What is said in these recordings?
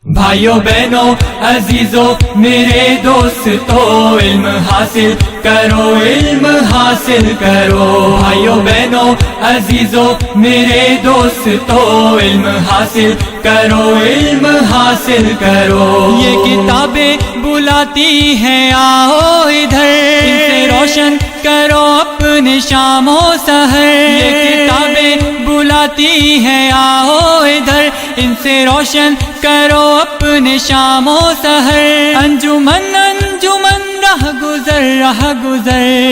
بھائیو بہنوں عزیزو میرے دوستو علم حاصل کرو، علم حاصل کرو۔ بھائیو بہنوں عزیزو میرے دوستو علم حاصل کرو، علم حاصل کرو۔ یہ کتابیں بلاتی ہیں آؤ ادھر، ان سے روشن کرو اپنے شام و سحر۔ یہ کتابیں بلاتی ہیں آؤ ادھر، ان سے روشن کرو اپنے شام و سحر۔ انجمن انجمن رہ گزر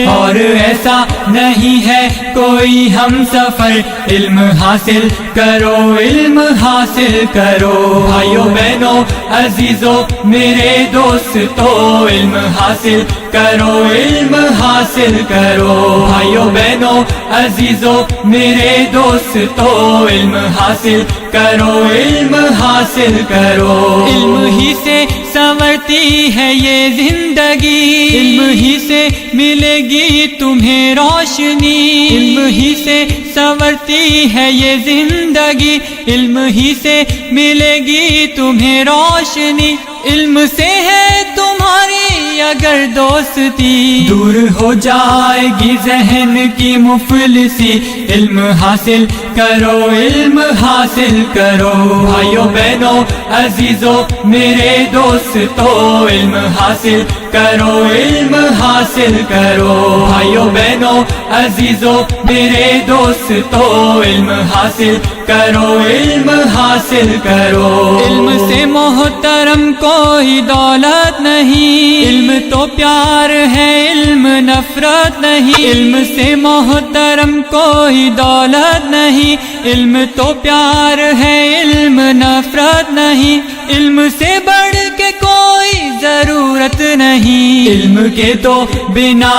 اور ایسا نہیں ہے کوئی ہم سفر۔ علم حاصل کرو، علم حاصل کرو۔ بھائیو بہنوں عزیزو میرے دوستو علم حاصل کرو، علم حاصل کرو۔ بھائیو بہنوں عزیزو میرے دوستو علم حاصل کرو، علم حاصل کرو۔ علم ہی سے سنورتی ہے یہ زندگی، علم ہی سے ملے گی تمہیں روشنی۔ علم ہی سے سنورتی ہے یہ زندگی، علم ہی سے ملے گی تمہیں روشنی۔ علم سے ہے تمہاری اگر دوستی، دور ہو جائے گی ذہن کی مفلسی۔ علم حاصل کرو، علم حاصل کرو۔ بھائیو بہنوں عزیزو میرے دوستو علم حاصل کرو، علم حاصل کرو۔ بھائیو بہنوں عزیزو میرے دوستو علم حاصل کرو، علم حاصل کرو۔ علم سے محترم کوئی دولت نہیں، علم تو پیار ہے، علم نفرت نہیں۔ علم سے محترم کوئی دولت نہیں، علم تو پیار ہے، علم نفرت نہیں۔ علم سے بڑھ کے کوئی ضرورت نہیں، علم کے تو بنا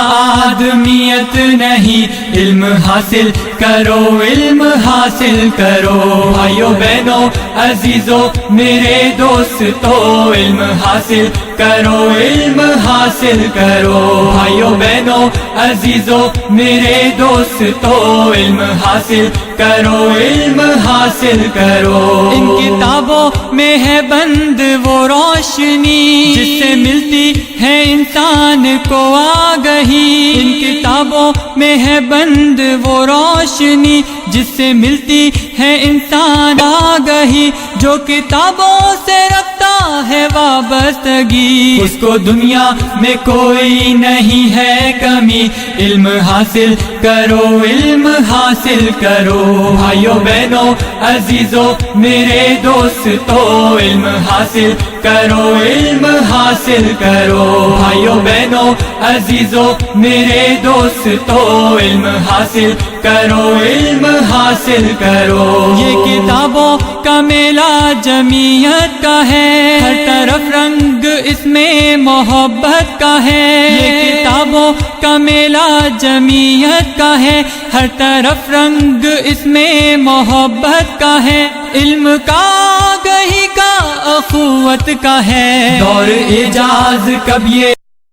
آدمیت نہیں۔ علم حاصل کرو، علم حاصل کرو۔ بھائیو بہنوں عزیزو میرے دوستو علم حاصل کرو، علم حاصل کرو۔ بھائیو بہنوں عزیزو میرے دوستو علم حاصل کرو، علم حاصل کرو۔ ان کتابوں میں ہے بند وہ روشنی جس سے ملتی ہے انسان کو آگہی۔ ان کتابوں میں ہے بند وہ روشنی جس سے ملتی ہے انسان آگہی۔ جو کتابوں سے رکھتا ہے وابستگی، اس کو دنیا میں کوئی نہیں ہے کمی۔ علم حاصل کرو، علم حاصل کرو۔ بھائیو بہنوں عزیزو میرے دوستو علم حاصل کرو، علم حاصل کرو۔ بھائیو بہنوں عزیزو میرے دوستو علم حاصل کرو، علم حاصل کرو۔ یہ کتابوں کا میلہ جمعیت کا ہے، ہر طرف رنگ اس میں محبت کا ہے۔ یہ کتابوں کا میلہ جمعیت کا ہے، ہر طرف رنگ اس میں محبت کا ہے۔ علم کا آگہی کا اخوت کا ہے، دور اعجاز کب یہ